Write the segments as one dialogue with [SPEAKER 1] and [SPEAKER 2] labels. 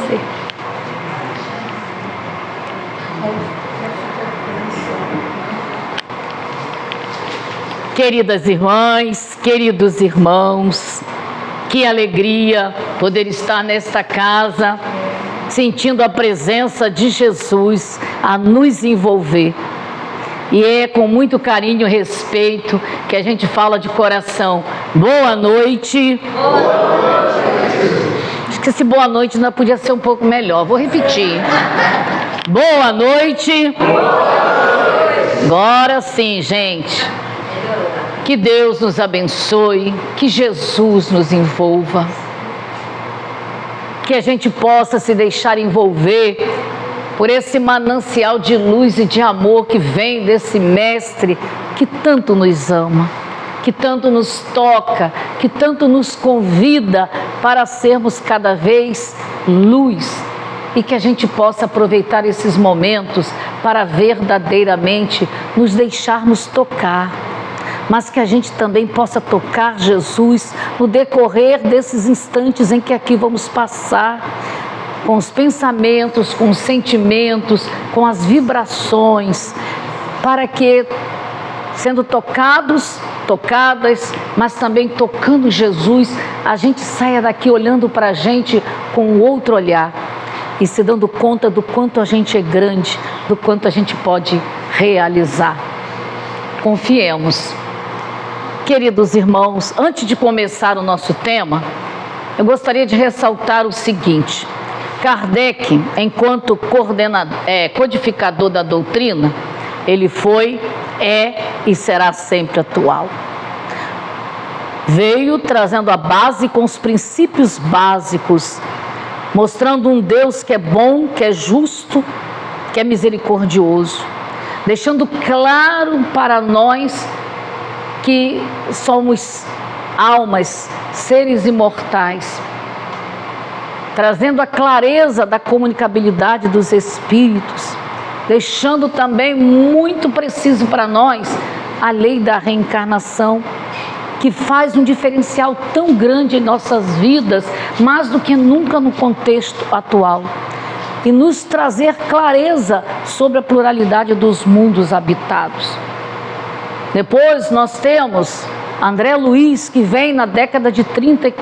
[SPEAKER 1] você. Queridas irmãs, queridos irmãos, que alegria poder estar nesta casa, sentindo a presença de Jesus a nos envolver. E é com muito carinho e respeito que a gente fala de coração. Boa noite. Boa noite. Acho que esse boa noite ainda podia ser um pouco melhor. Vou repetir. Boa noite. Boa noite. Agora sim, gente. Que Deus nos abençoe, que Jesus nos envolva, que a gente possa se deixar envolver por esse manancial de luz e de amor que vem desse Mestre que tanto nos ama, que tanto nos toca, que tanto nos convida para sermos cada vez luz e que a gente possa aproveitar esses momentos para verdadeiramente nos deixarmos tocar. Mas que a gente também possa tocar Jesus no decorrer desses instantes em que aqui vamos passar, com os pensamentos, com os sentimentos, com as vibrações, para que, sendo tocados, tocadas, mas também tocando Jesus, a gente saia daqui olhando para a gente com outro olhar e se dando conta do quanto a gente é grande, do quanto a gente pode realizar. Confiemos. Queridos irmãos, antes de começar o nosso tema, eu gostaria de ressaltar o seguinte: Kardec, enquanto codificador da doutrina, ele foi, é e será sempre atual. Veio trazendo a base com os princípios básicos, mostrando um Deus que é bom, que é justo, que é misericordioso, deixando claro para nós que somos almas, seres imortais, trazendo a clareza da comunicabilidade dos espíritos, deixando também muito preciso para nós a lei da reencarnação, que faz um diferencial tão grande em nossas vidas, mais do que nunca no contexto atual, e nos trazer clareza sobre a pluralidade dos mundos habitados. Depois nós temos André Luiz, que vem na década de 30 e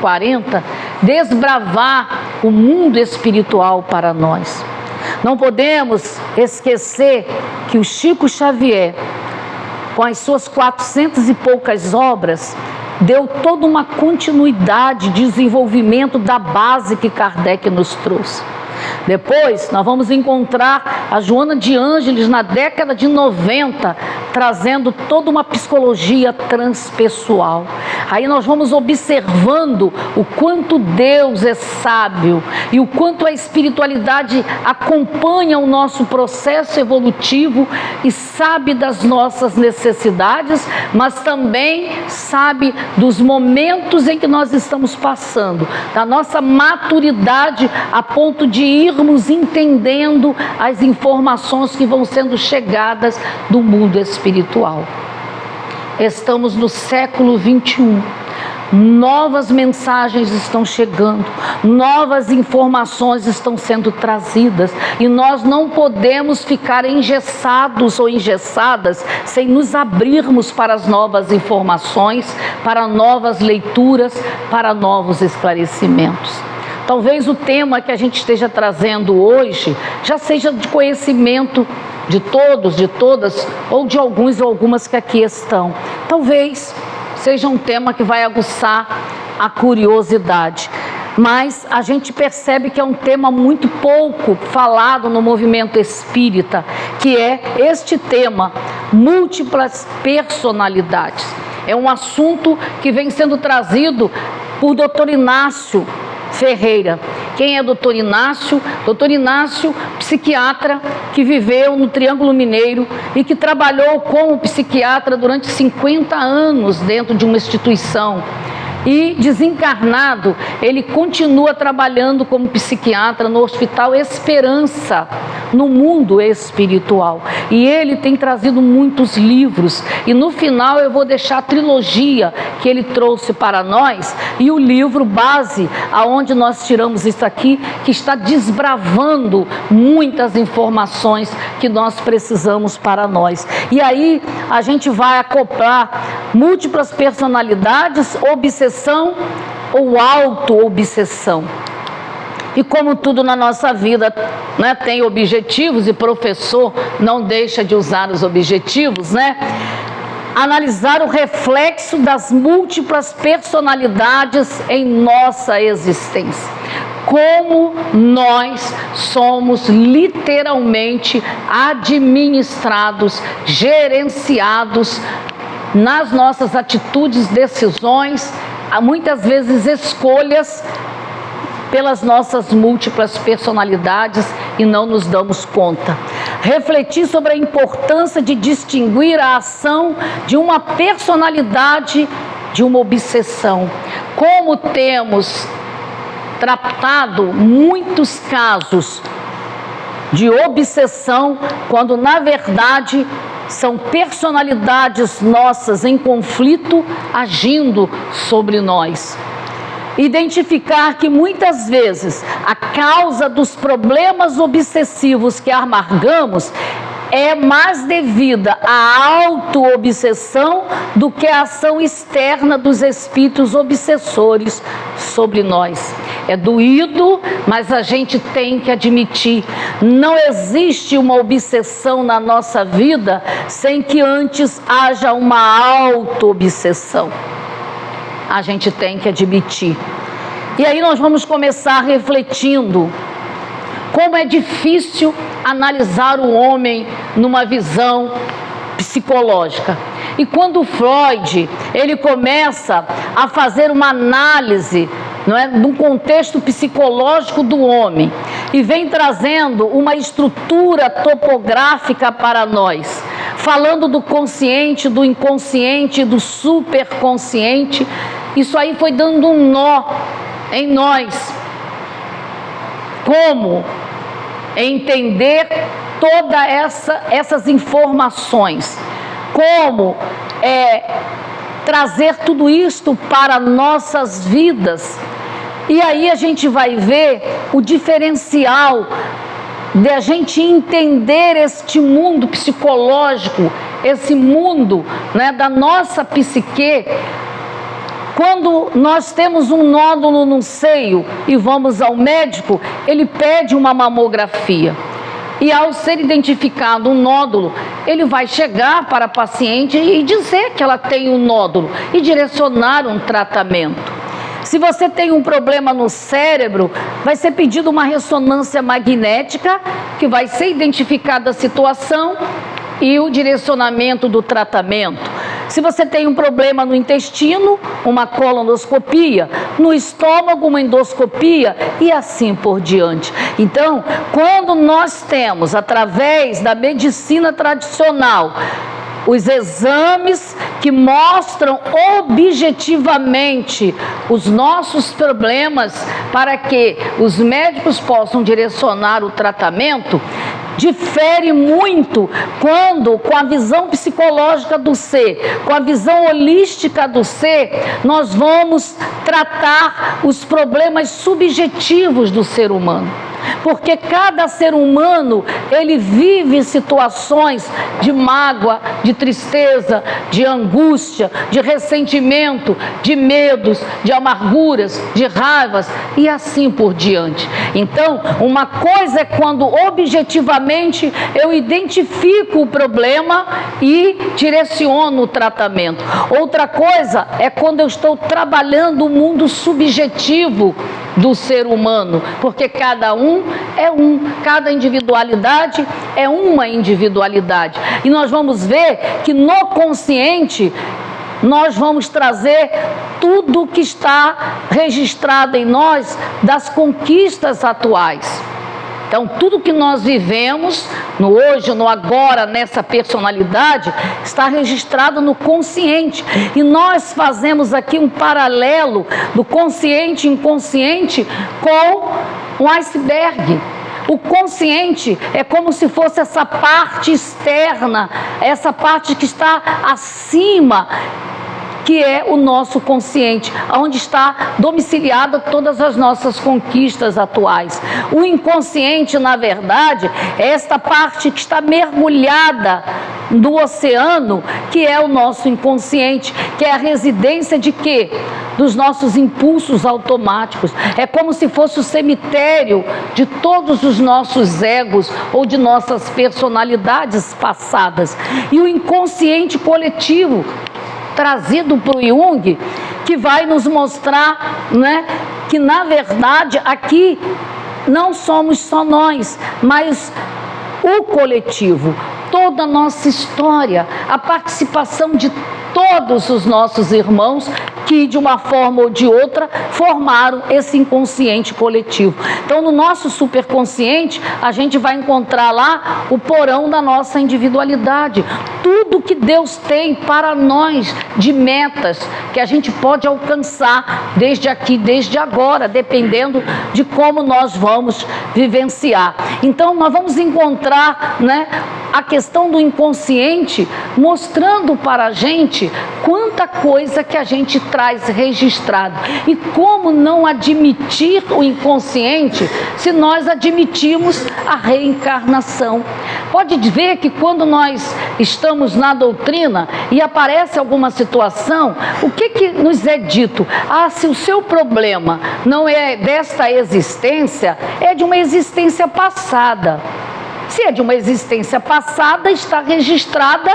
[SPEAKER 1] 40 desbravar o mundo espiritual para nós. Não podemos esquecer que o Chico Xavier, com as suas 400 e poucas obras, deu toda uma continuidade de desenvolvimento da base que Kardec nos trouxe. Depois nós vamos encontrar a Joana de Ângeles na década de 90, trazendo toda uma psicologia transpessoal. Aí nós vamos observando o quanto Deus é sábio e o quanto a espiritualidade acompanha o nosso processo evolutivo e sabe das nossas necessidades, mas também sabe dos momentos em que nós estamos passando, da nossa maturidade a ponto de irmos entendendo as informações que vão sendo chegadas do mundo espiritual. Estamos no século 21. Novas mensagens estão chegando, novas informações estão sendo trazidas e nós não podemos ficar engessados ou engessadas sem nos abrirmos para as novas informações, para novas leituras, para novos esclarecimentos. Talvez o tema que a gente esteja trazendo hoje já seja de conhecimento de todos, de todas, ou de alguns ou algumas que aqui estão. Talvez seja um tema que vai aguçar a curiosidade, mas a gente percebe que é um tema muito pouco falado no movimento espírita, que é este tema, múltiplas personalidades. É um assunto que vem sendo trazido por Dr. Inácio Ferreira. Quem é Dr. Inácio? Dr. Inácio, psiquiatra que viveu no Triângulo Mineiro e que trabalhou como psiquiatra durante 50 anos dentro de uma instituição. E desencarnado, ele continua trabalhando como psiquiatra no Hospital Esperança, no mundo espiritual. E ele tem trazido muitos livros. E no final eu vou deixar a trilogia que ele trouxe para nós e o livro base, aonde nós tiramos isso aqui, que está desbravando muitas informações que nós precisamos para nós. E aí a gente vai acoplar múltiplas personalidades, obsessão ou auto-obsessão. E como tudo na nossa vida, né, tem objetivos, e professor não deixa de usar os objetivos, né? Analisar o reflexo das múltiplas personalidades em nossa existência. Como nós somos literalmente administrados, gerenciados nas nossas atitudes, decisões, muitas vezes escolhas, pelas nossas múltiplas personalidades e não nos damos conta. Refletir sobre a importância de distinguir a ação de uma personalidade de uma obsessão. Como temos tratado muitos casos de obsessão, quando na verdade são personalidades nossas em conflito agindo sobre nós. Identificar que muitas vezes a causa dos problemas obsessivos que amargamos é mais devida à auto-obsessão do que à ação externa dos espíritos obsessores sobre nós. É doído, mas a gente tem que admitir, não existe uma obsessão na nossa vida sem que antes haja uma auto-obsessão. A gente tem que admitir. E aí nós vamos começar refletindo como é difícil analisar o homem numa visão psicológica. E quando Freud, ele começa a fazer uma análise, não é, do contexto psicológico do homem, e vem trazendo uma estrutura topográfica para nós, falando do consciente, do inconsciente, do superconsciente. Isso aí foi dando um nó em nós. Como entender todas essas informações? Como trazer tudo isto para nossas vidas? E aí a gente vai ver o diferencial de a gente entender este mundo psicológico, esse mundo, né, da nossa psique. Quando nós temos um nódulo no seio e vamos ao médico, ele pede uma mamografia. E ao ser identificado um nódulo, ele vai chegar para a paciente e dizer que ela tem um nódulo e direcionar um tratamento. Se você tem um problema no cérebro, vai ser pedido uma ressonância magnética, que vai ser identificada a situação e o direcionamento do tratamento. Se você tem um problema no intestino, uma colonoscopia, no estômago, uma endoscopia e assim por diante. Então, quando nós temos, através da medicina tradicional, os exames que mostram objetivamente os nossos problemas para que os médicos possam direcionar o tratamento, difere muito quando, com a visão psicológica do ser, com a visão holística do ser, nós vamos tratar os problemas subjetivos do ser humano. Porque cada ser humano, ele vive situações de mágoa, de tristeza, de angústia, de ressentimento, de medos, de amarguras, de raivas e assim por diante. Então, uma coisa é quando objetivamente eu identifico o problema e direciono o tratamento. Outra coisa é quando eu estou trabalhando o mundo subjetivo do ser humano, porque cada um é um, cada individualidade é uma individualidade. E nós vamos ver que no consciente nós vamos trazer tudo que está registrado em nós das conquistas atuais. Então, tudo que nós vivemos no hoje, no agora, nessa personalidade, está registrado no consciente. E nós fazemos aqui um paralelo do consciente e inconsciente com um iceberg. O consciente é como se fosse essa parte externa, essa parte que está acima, que é o nosso consciente, onde está domiciliada todas as nossas conquistas atuais. O inconsciente, na verdade, é esta parte que está mergulhada no oceano, que é o nosso inconsciente, que é a residência de quê? Dos nossos impulsos automáticos. É como se fosse o cemitério de todos os nossos egos ou de nossas personalidades passadas. E o inconsciente coletivo, trazido por Jung, que vai nos mostrar, né, que na verdade aqui não somos só nós, mas o coletivo, toda a nossa história, a participação de todos os nossos irmãos que de uma forma ou de outra formaram esse inconsciente coletivo. Então no nosso superconsciente a gente vai encontrar lá o porão da nossa individualidade, tudo que Deus tem para nós de metas que a gente pode alcançar desde aqui, desde agora, dependendo de como nós vamos vivenciar. Então nós vamos encontrar, né, a questão do inconsciente mostrando para a gente quanta coisa que a gente traz registrado. E como não admitir o inconsciente se nós admitimos a reencarnação? Pode ver que quando nós estamos na doutrina e aparece alguma situação, o que nos é dito? Ah, se o seu problema não é desta existência, é de uma existência passada. Se é de uma existência passada, está registrada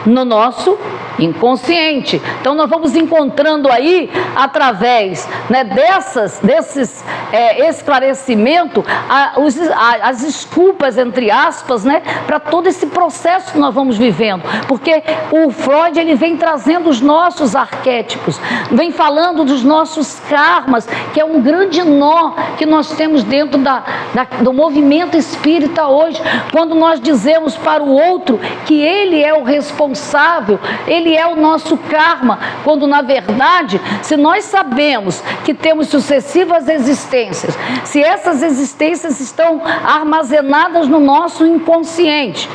[SPEAKER 1] no nosso inconsciente. Então nós vamos encontrando aí, através, né, desses esclarecimentos, as desculpas, entre aspas, né, para todo esse processo que nós vamos vivendo. Porque o Freud, ele vem trazendo os nossos arquétipos, vem falando dos nossos karmas, que é um grande nó que nós temos dentro do movimento espírita hoje, quando nós dizemos para o outro que ele é o responsável, ele é o nosso karma, quando na verdade, se nós sabemos que temos sucessivas existências, se essas existências estão armazenadas no nosso inconsciente,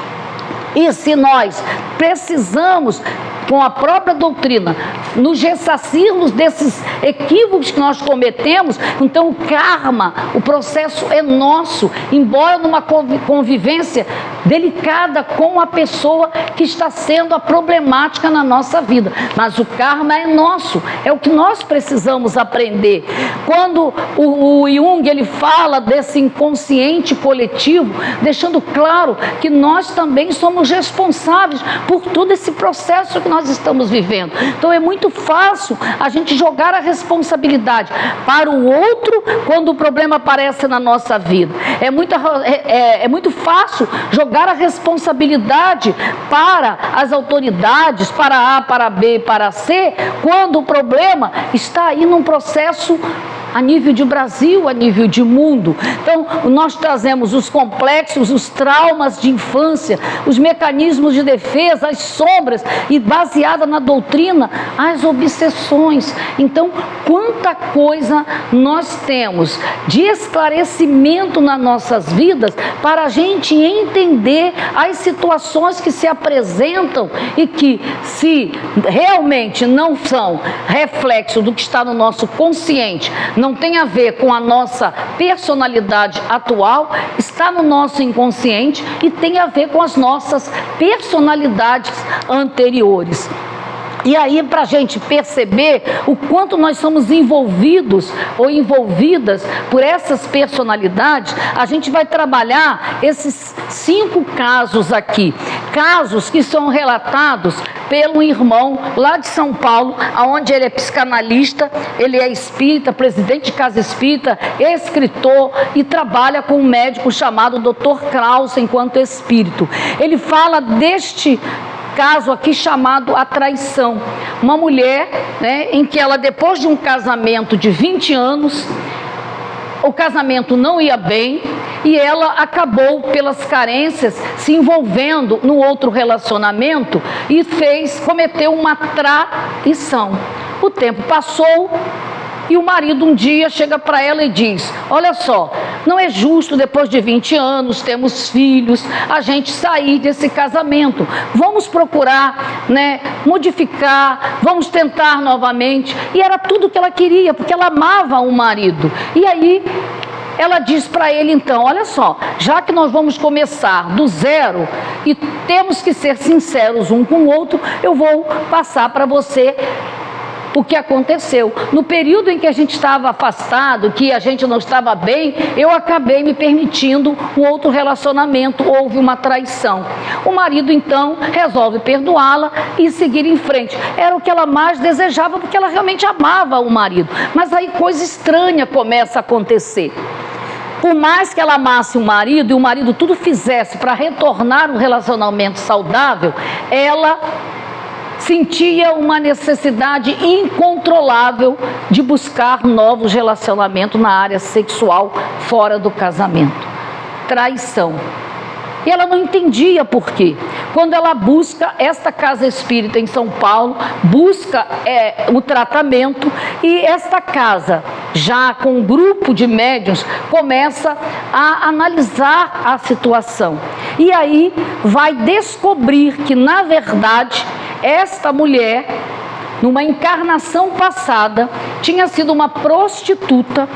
[SPEAKER 1] e se nós precisamos, com a própria doutrina, nos ressarcirmos desses equívocos que nós cometemos, então o karma, o processo é nosso, embora numa convivência delicada com a pessoa que está sendo a problemática na nossa vida, mas o karma é nosso, é o que nós precisamos aprender. Quando o Jung, ele fala desse inconsciente coletivo, deixando claro que nós também somos responsáveis por todo esse processo que nós estamos vivendo. Então é muito fácil a gente jogar a responsabilidade para o outro quando o problema aparece na nossa vida. É muito fácil jogar a responsabilidade para as autoridades, para A, para B, para C, quando o problema está aí num processo a nível de Brasil, a nível de mundo. Então, nós trazemos os complexos, os traumas de infância, os mecanismos de defesa, as sombras, e baseada na doutrina, as obsessões. Então, quanta coisa nós temos de esclarecimento nas nossas vidas para a gente entender as situações que se apresentam e que, se realmente não são reflexo do que está no nosso consciente, não tem a ver com a nossa personalidade atual, está no nosso inconsciente e tem a ver com as nossas personalidades anteriores. E aí, para a gente perceber o quanto nós somos envolvidos ou envolvidas por essas personalidades, a gente vai trabalhar esses 5 casos aqui. Casos que são relatados pelo irmão lá de São Paulo, onde ele é psicanalista, ele é espírita, presidente de casa espírita, escritor e trabalha com um médico chamado Dr. Krause enquanto espírito. Ele fala deste caso aqui chamado a traição. Uma mulher, né, em que ela, depois de um casamento de 20 anos, o casamento não ia bem e ela acabou, pelas carências, se envolvendo no outro relacionamento e cometeu uma traição. O tempo passou E o marido um dia chega para ela e diz: olha só, não é justo depois de 20 anos, temos filhos, a gente sair desse casamento. Vamos procurar, modificar, vamos tentar novamente. E era tudo que ela queria, porque ela amava o marido. E aí ela diz para ele então: olha só, já que nós vamos começar do zero e temos que ser sinceros um com o outro, eu vou passar para você o que aconteceu. No período em que a gente estava afastado, que a gente não estava bem, eu acabei me permitindo um outro relacionamento, houve uma traição. O marido então resolve perdoá-la e seguir em frente. Era o que ela mais desejava, porque ela realmente amava o marido. Mas aí coisa estranha começa a acontecer. Por mais que ela amasse o marido e o marido tudo fizesse para retornar um relacionamento saudável, ela sentia uma necessidade incontrolável de buscar novos relacionamentos na área sexual fora do casamento. Traição. E ela não entendia por quê. Quando ela busca esta casa espírita em São Paulo, busca o tratamento, e esta casa, já com um grupo de médiuns, começa a analisar a situação. E aí vai descobrir que, na verdade, esta mulher, numa encarnação passada, tinha sido uma prostituta,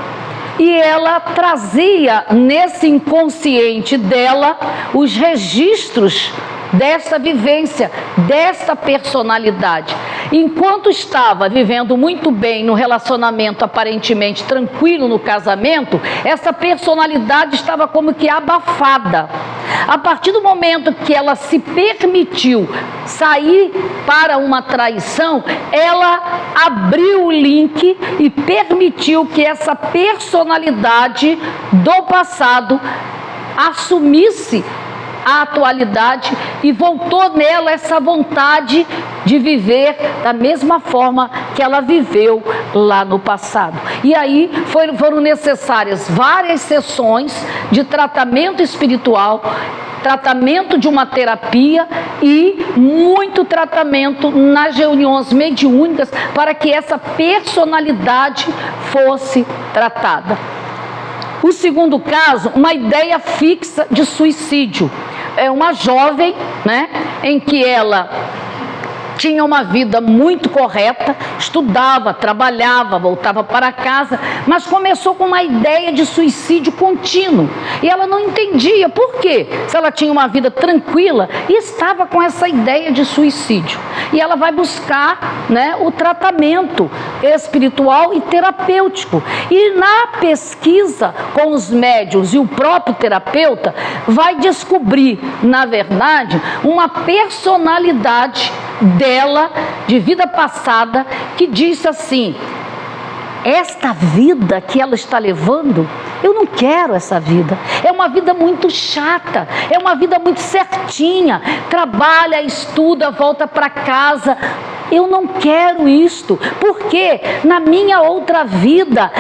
[SPEAKER 1] e ela trazia nesse inconsciente dela os registros dessa vivência, dessa personalidade. Enquanto estava vivendo muito bem no relacionamento aparentemente tranquilo no casamento, essa personalidade estava como que abafada. A partir do momento que ela se permitiu sair para uma traição, ela abriu o link e permitiu que essa personalidade do passado assumisse a atualidade e voltou nela essa vontade de viver da mesma forma que ela viveu lá no passado. E aí foram necessárias várias sessões de tratamento espiritual, tratamento de uma terapia e muito tratamento nas reuniões mediúnicas para que essa personalidade fosse tratada. O segundo caso, uma ideia fixa de suicídio. É uma jovem, em que ela tinha uma vida muito correta, estudava, trabalhava, voltava para casa, mas começou com uma ideia de suicídio contínuo. E ela não entendia por quê. Se ela tinha uma vida tranquila e estava com essa ideia de suicídio. E ela vai buscar, o tratamento espiritual e terapêutico. E na pesquisa com os médiuns e o próprio terapeuta, vai descobrir, na verdade, uma personalidade dela, de vida passada, que disse assim: esta vida que ela está levando, eu não quero essa vida, é uma vida muito chata, é uma vida muito certinha, trabalha, estuda, volta para casa. Eu não quero isto, porque na minha outra vida,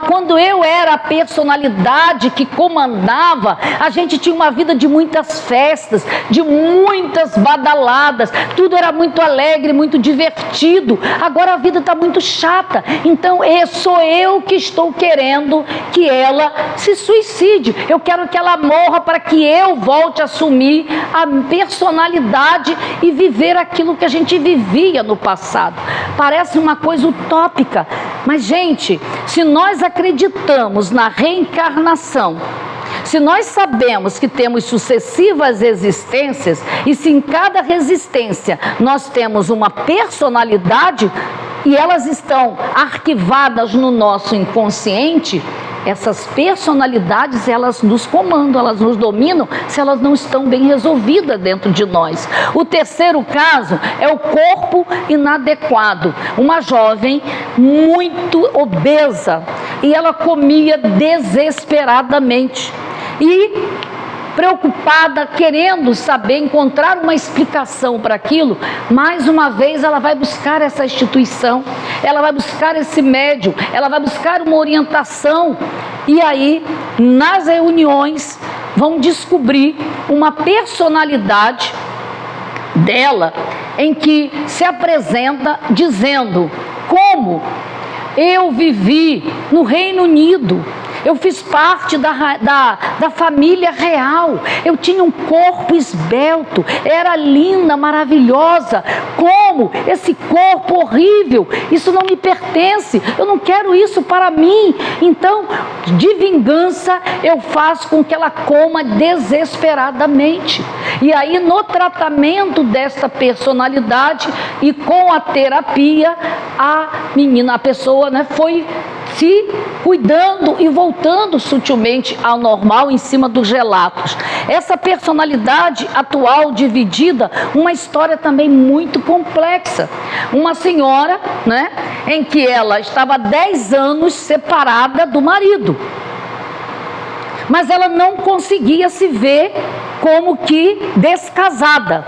[SPEAKER 1] quando eu era a personalidade que comandava, a gente tinha uma vida de muitas festas, de muitas badaladas, tudo era muito alegre, muito divertido. Agora a vida está muito chata, então sou eu que estou querendo que ela se suicide. Eu quero que ela morra para que eu volte a assumir a personalidade e viver aquilo que a gente vivia no passado. Parece uma coisa utópica, mas gente, se nós acreditamos na reencarnação, se nós sabemos que temos sucessivas existências e se em cada resistência nós temos uma personalidade e elas estão arquivadas no nosso inconsciente, essas personalidades, elas nos comandam, elas nos dominam se elas não estão bem resolvidas dentro de nós. O terceiro caso é o corpo inadequado. Uma jovem muito obesa e ela comia desesperadamente e preocupada, querendo saber, encontrar uma explicação para aquilo. Mais uma vez ela vai buscar essa instituição, ela vai buscar esse médium, ela vai buscar uma orientação, e aí nas reuniões vão descobrir uma personalidade dela em que se apresenta dizendo como eu vivi no Reino Unido. Eu fiz parte da família real. Eu tinha um corpo esbelto, era linda, maravilhosa. Como? Esse corpo horrível, isso não me pertence, eu não quero isso para mim. Então, de vingança, eu faço com que ela coma desesperadamente. E aí, no tratamento desta personalidade e com a terapia, a pessoa, né, foi se cuidando e voltando sutilmente ao normal em cima dos relatos. Essa personalidade atual dividida, uma história também muito complexa. Uma senhora, né, em que ela estava há 10 anos separada do marido, mas ela não conseguia se ver como que descasada.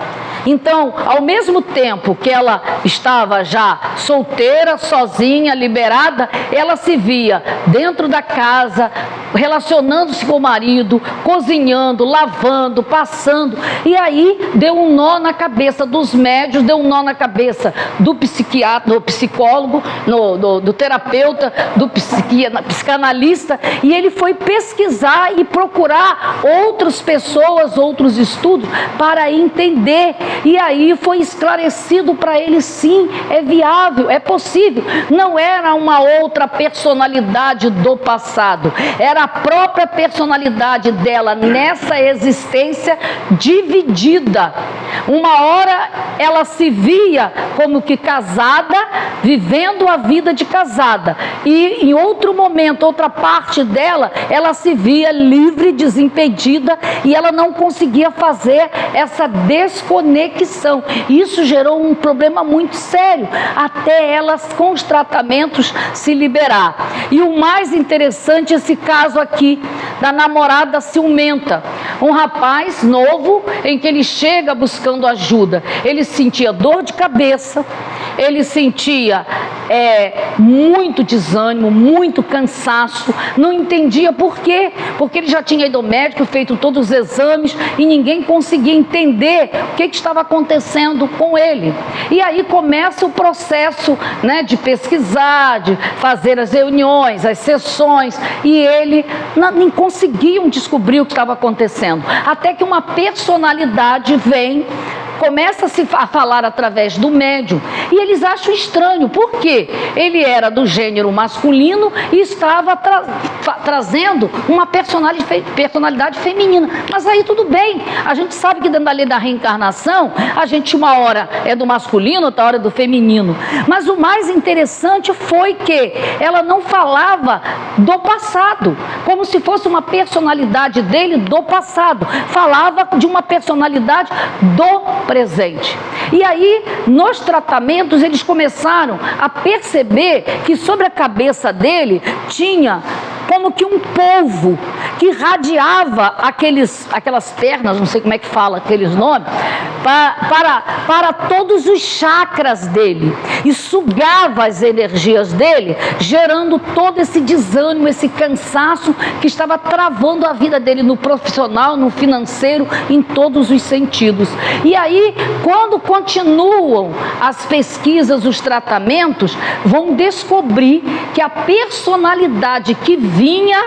[SPEAKER 1] Então, ao mesmo tempo que ela estava já solteira, sozinha, liberada, ela se via dentro da casa, relacionando-se com o marido, cozinhando, lavando, passando. E aí deu um nó na cabeça dos médios, deu um nó na cabeça do psiquiatra, do psicólogo, do terapeuta, do psicanalista. E ele foi pesquisar e procurar outras pessoas, outros estudos para entender. E aí foi esclarecido para ele, sim, é viável, é possível. Não era uma outra personalidade do passado, era a própria personalidade dela nessa existência dividida. Uma hora ela se via como que casada, vivendo a vida de casada, e em outro momento, outra parte dela, ela se via livre, desimpedida, e ela não conseguia fazer essa desconexão. Isso gerou um problema muito sério, até elas com os tratamentos se liberar. E o mais interessante é esse caso aqui da namorada ciumenta, um rapaz novo em que ele chega buscando ajuda. Ele sentia dor de cabeça, ele sentia muito desânimo, muito cansaço, não entendia por quê, porque ele já tinha ido ao médico, feito todos os exames e ninguém conseguia entender o que estava acontecendo com ele. E aí começa o processo, né, de pesquisar, de fazer as reuniões, as sessões, e ele nem conseguiam descobrir o que estava acontecendo, até que uma personalidade vem, começa-se a falar através do médium, e eles acham estranho, porque ele era do gênero masculino e estava trazendo uma personalidade feminina. Mas aí tudo bem, a gente sabe que dentro da lei da reencarnação, a gente uma hora é do masculino, outra hora é do feminino. Mas o mais interessante foi que ela não falava do passado, como se fosse uma personalidade dele do passado, falava de uma personalidade do presente. E aí, nos tratamentos, eles começaram a perceber que sobre a cabeça dele tinha como que um polvo que radiava aquelas pernas, não sei como é que fala aqueles nomes, para todos os chakras dele, e sugava as energias dele, gerando todo esse desânimo, esse cansaço que estava travando a vida dele no profissional, no financeiro, em todos os sentidos. E aí, quando continuam as pesquisas, os tratamentos, vão descobrir que a personalidade que vinha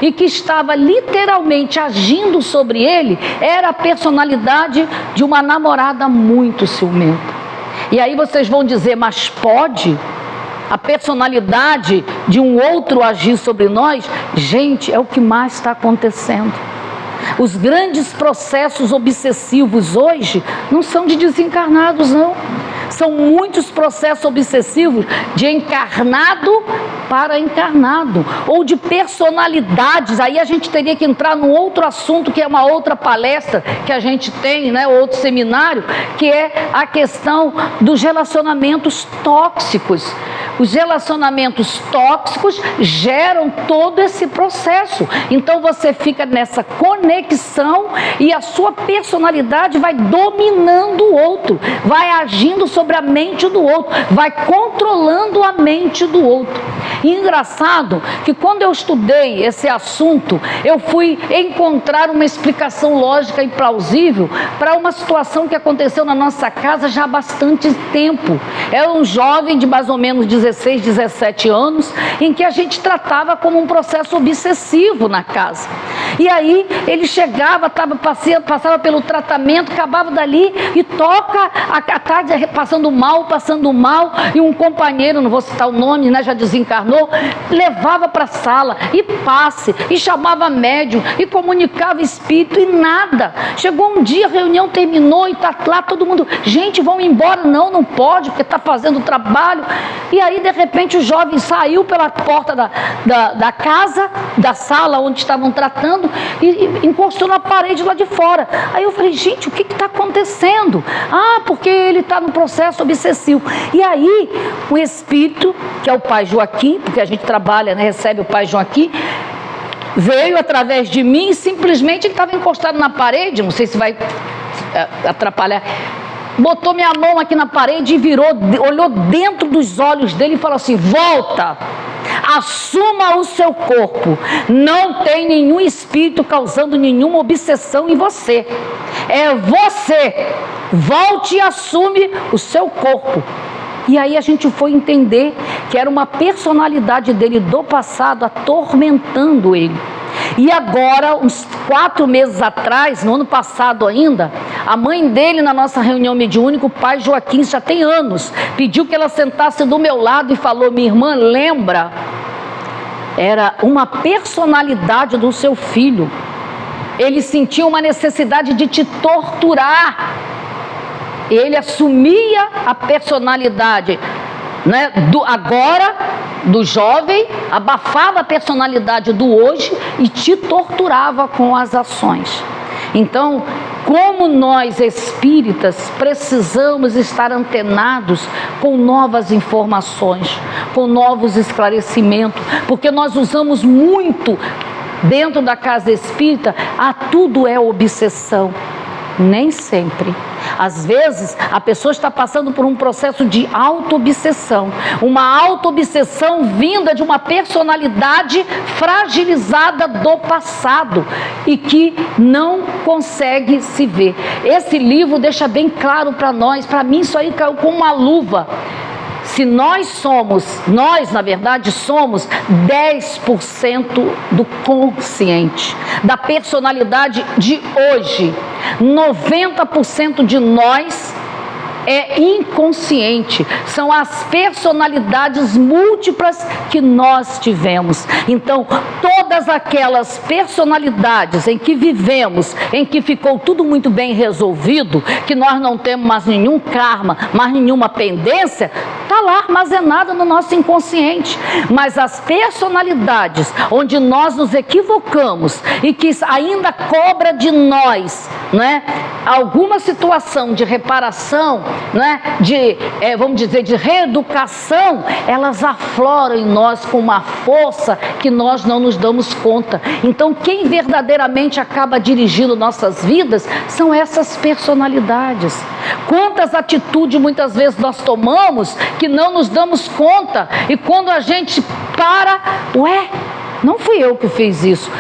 [SPEAKER 1] e que estava literalmente agindo sobre ele era a personalidade de uma namorada muito ciumenta. E aí vocês vão dizer, mas pode a personalidade de um outro agir sobre nós? Gente, é o que mais está acontecendo. Os grandes processos obsessivos hoje não são de desencarnados, não. São muitos processos obsessivos de encarnado para encarnado, ou de personalidades. Aí a gente teria que entrar num outro assunto, que é uma outra palestra que a gente tem, né, outro seminário, que é a questão dos relacionamentos tóxicos. Os relacionamentos tóxicos geram todo esse processo. Então você fica nessa conexão e a sua personalidade vai dominando o outro, vai agindo sobre a mente do outro, vai controlando a mente do outro. E engraçado que quando eu estudei esse assunto, eu fui encontrar uma explicação lógica e plausível para uma situação que aconteceu na nossa casa já há bastante tempo. Era um jovem de mais ou menos 16 16, 17 anos, em que a gente tratava como um processo obsessivo na casa. E aí ele chegava, passava pelo tratamento, acabava dali e toca a tarde passando mal, e um companheiro, não vou citar o nome, né, já desencarnou, levava para a sala e passe, e chamava médium, e comunicava espírito, e nada. Chegou um dia, a reunião terminou e está lá todo mundo, gente, vão embora. Não pode, porque está fazendo trabalho. E aí, de repente, o jovem saiu pela porta da casa, da sala onde estavam tratando, e encostou na parede lá de fora. Aí eu falei, gente, o que está acontecendo? Ah, porque ele está no processo obsessivo. E aí, o espírito, que é o pai Joaquim, porque a gente trabalha, né, recebe o pai Joaquim, veio através de mim e simplesmente ele estava encostado na parede, não sei se vai atrapalhar, botou minha mão aqui na parede e virou, olhou dentro dos olhos dele e falou assim, volta, assuma o seu corpo, não tem nenhum espírito causando nenhuma obsessão em você, é você, volte e assume o seu corpo. E aí a gente foi entender que era uma personalidade dele do passado atormentando ele. E agora, uns 4 meses atrás, no ano passado ainda, a mãe dele, na nossa reunião mediúnica, o pai Joaquim, já tem anos, pediu que ela sentasse do meu lado e falou, minha irmã, lembra? Era uma personalidade do seu filho. Ele sentia uma necessidade de te torturar. Ele assumia a personalidade, né, do jovem, abafava a personalidade do hoje e te torturava com as ações. Então, como nós espíritas precisamos estar antenados com novas informações, com novos esclarecimentos, porque nós usamos muito dentro da casa espírita, tudo é obsessão. Nem sempre. Às vezes, a pessoa está passando por um processo de auto-obsessão. Uma auto-obsessão vinda de uma personalidade fragilizada do passado e que não consegue se ver. Esse livro deixa bem claro para nós, para mim isso aí caiu como uma luva. Se nós na verdade somos 10% do consciente, da personalidade de hoje. 90% de nós é inconsciente, são as personalidades múltiplas que nós tivemos. Então, todas aquelas personalidades em que vivemos, em que ficou tudo muito bem resolvido, que nós não temos mais nenhum karma, mais nenhuma pendência, está lá armazenada no nosso inconsciente. Mas as personalidades onde nós nos equivocamos e que ainda cobra de nós, né, alguma situação de reparação, né, vamos dizer, de reeducação, elas afloram em nós com uma força que nós não nos damos conta. Então, quem verdadeiramente acaba dirigindo nossas vidas são essas personalidades. Quantas atitudes muitas vezes nós tomamos que não nos damos conta, e quando a gente para, não fui eu que fiz isso.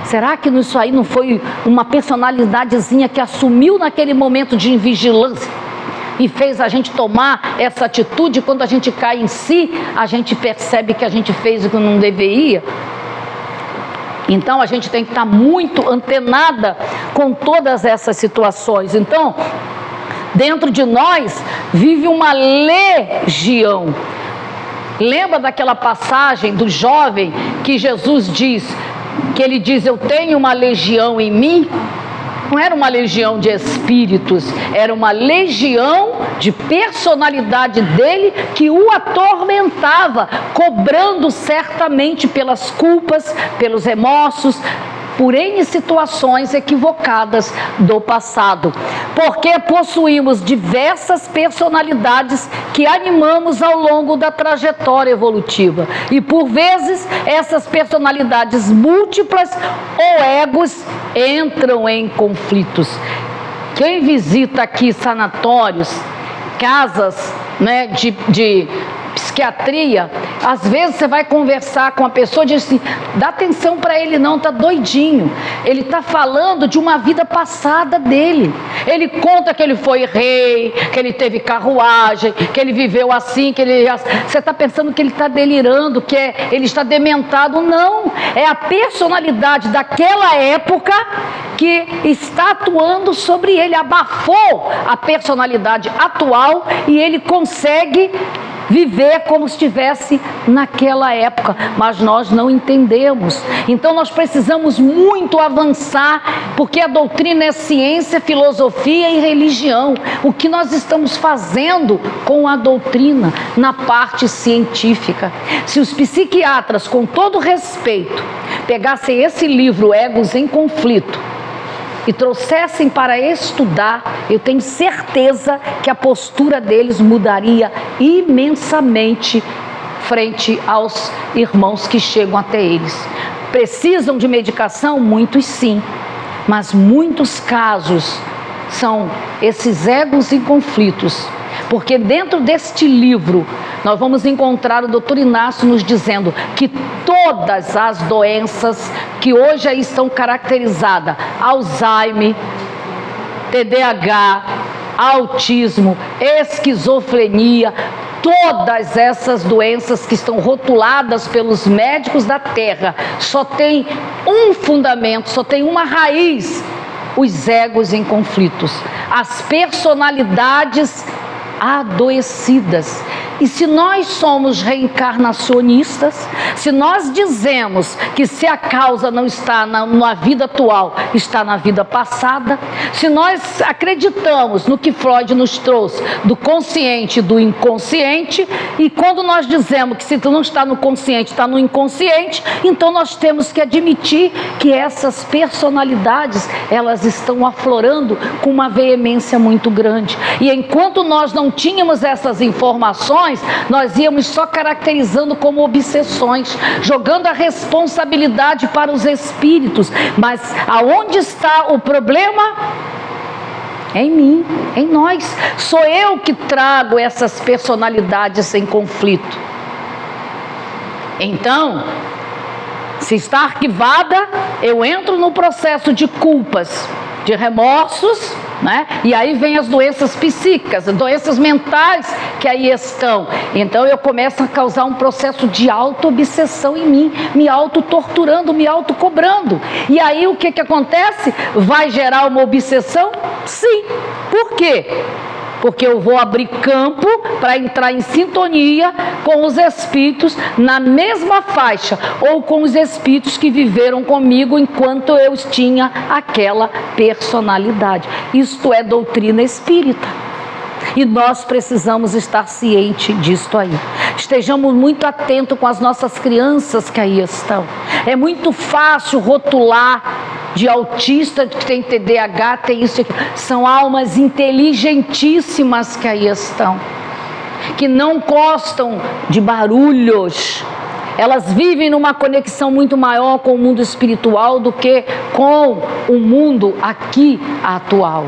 [SPEAKER 1] Será que isso aí não foi uma personalidadezinha que assumiu naquele momento de invigilância e fez a gente tomar essa atitude? Quando a gente cai em si, a gente percebe que a gente fez o que não deveria. Então a gente tem que estar muito antenada com todas essas situações. Então, dentro de nós vive uma legião. Lembra daquela passagem do jovem que Jesus diz, que ele diz, eu tenho uma legião em mim? Não era uma legião de espíritos, era uma legião de personalidade dele que o atormentava, cobrando certamente pelas culpas, pelos remorsos, por N situações equivocadas do passado, porque possuímos diversas personalidades que animamos ao longo da trajetória evolutiva, e por vezes essas personalidades múltiplas ou egos entram em conflitos. Quem visita aqui sanatórios, casas, né, psiquiatria, às vezes você vai conversar com a pessoa e diz assim, dá atenção para ele não, tá doidinho. Ele está falando de uma vida passada dele. Ele conta que ele foi rei, que ele teve carruagem, que ele viveu assim, que ele... Você está pensando que ele está delirando, que ele está dementado. Não, é a personalidade daquela época que está atuando sobre ele, abafou a personalidade atual e ele consegue viver como se estivesse naquela época, mas nós não entendemos. Então nós precisamos muito avançar, porque a doutrina é ciência, filosofia e religião. O que nós estamos fazendo com a doutrina na parte científica? Se os psiquiatras, com todo respeito, pegassem esse livro Egos em Conflito e trouxessem para estudar, eu tenho certeza que a postura deles mudaria imensamente frente aos irmãos que chegam até eles. Precisam de medicação? Muitos sim, mas muitos casos são esses egos em conflitos, porque dentro deste livro nós vamos encontrar o Dr. Inácio nos dizendo que todas as doenças que hoje aí estão caracterizadas, Alzheimer, TDAH, autismo, esquizofrenia, todas essas doenças que estão rotuladas pelos médicos da terra, só tem um fundamento, só tem uma raiz: os egos em conflitos, as personalidades adoecidas. E se nós somos reencarnacionistas, se nós dizemos que se a causa não está na vida atual, está na vida passada, se nós acreditamos no que Freud nos trouxe do consciente e do inconsciente, e quando nós dizemos que se não está no consciente, está no inconsciente, então nós temos que admitir que essas personalidades, elas estão aflorando com uma veemência muito grande. E enquanto nós não tínhamos essas informações, nós íamos só caracterizando como obsessões, jogando a responsabilidade para os espíritos. Mas aonde está o problema? Em mim, em nós. Sou eu que trago essas personalidades em conflito. Então, se está arquivada, eu entro no processo de culpas, de remorsos, né? E aí vem as doenças psíquicas, doenças mentais que aí estão. Então eu começo a causar um processo de auto-obsessão em mim, me auto-torturando, me auto-cobrando. E aí o que acontece? Vai gerar uma obsessão? Sim. Por quê? Porque eu vou abrir campo para entrar em sintonia com os espíritos na mesma faixa, ou com os espíritos que viveram comigo enquanto eu tinha aquela personalidade. Isto é doutrina espírita. E nós precisamos estar cientes disto aí. Estejamos muito atentos com as nossas crianças que aí estão. É muito fácil rotular de autista, que tem TDAH, tem isso aqui. São almas inteligentíssimas que aí estão, que não gostam de barulhos. Elas vivem numa conexão muito maior com o mundo espiritual do que com o mundo aqui atual.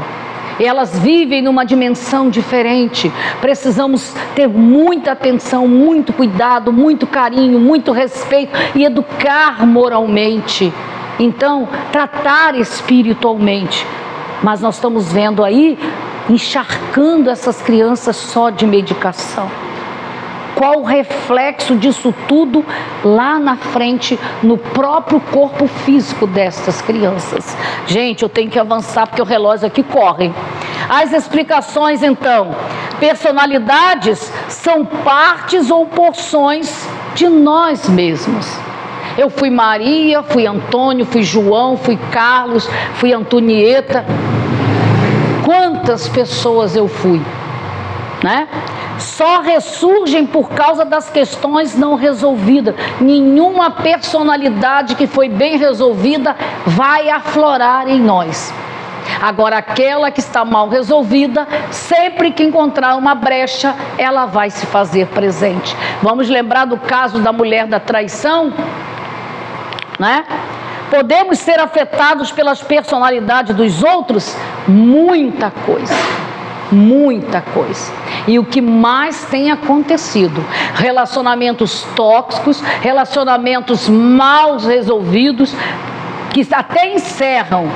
[SPEAKER 1] Elas vivem numa dimensão diferente. Precisamos ter muita atenção, muito cuidado, muito carinho, muito respeito e educar moralmente. Então, tratar espiritualmente. Mas nós estamos vendo aí, encharcando essas crianças só de medicação. Qual o reflexo disso tudo lá na frente, no próprio corpo físico destas crianças? Gente, eu tenho que avançar porque o relógio aqui corre. As explicações, então: personalidades são partes ou porções de nós mesmos. Eu fui Maria, fui Antônio, fui João, fui Carlos, fui Antonieta. Quantas pessoas eu fui, né? Só ressurgem por causa das questões não resolvidas. Nenhuma personalidade que foi bem resolvida vai aflorar em nós. Agora, aquela que está mal resolvida, sempre que encontrar uma brecha, ela vai se fazer presente. Vamos lembrar do caso da mulher da traição, né? Podemos ser afetados pelas personalidades dos outros? Muita coisa. Muita coisa. E o que mais tem acontecido? Relacionamentos tóxicos, relacionamentos mal resolvidos, que até encerram,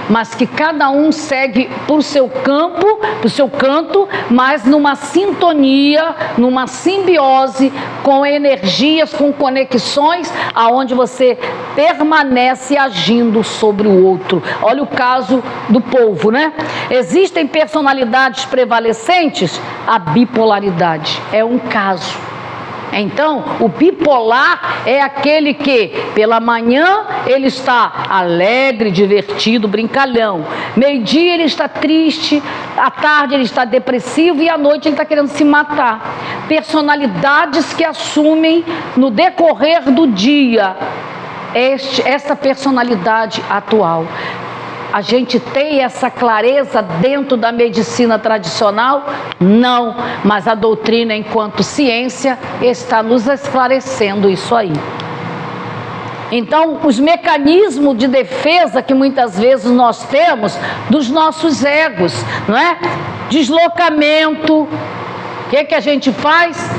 [SPEAKER 1] mas que cada um segue por seu campo, por seu canto, mas numa sintonia, numa simbiose, com energias, com conexões, aonde você permanece agindo sobre o outro. Olha o caso do povo, né? Existem personalidades prevalecentes? A bipolaridade é um caso. Então, o bipolar é aquele que, pela manhã, ele está alegre, divertido, brincalhão. Meio-dia ele está triste, à tarde ele está depressivo e à noite ele está querendo se matar. Personalidades que assumem no decorrer do dia essa personalidade atual. A gente tem essa clareza dentro da medicina tradicional? Não, mas a doutrina, enquanto ciência, está nos esclarecendo isso aí. Então, os mecanismos de defesa que muitas vezes nós temos dos nossos egos, não é? Deslocamento. O que a gente faz?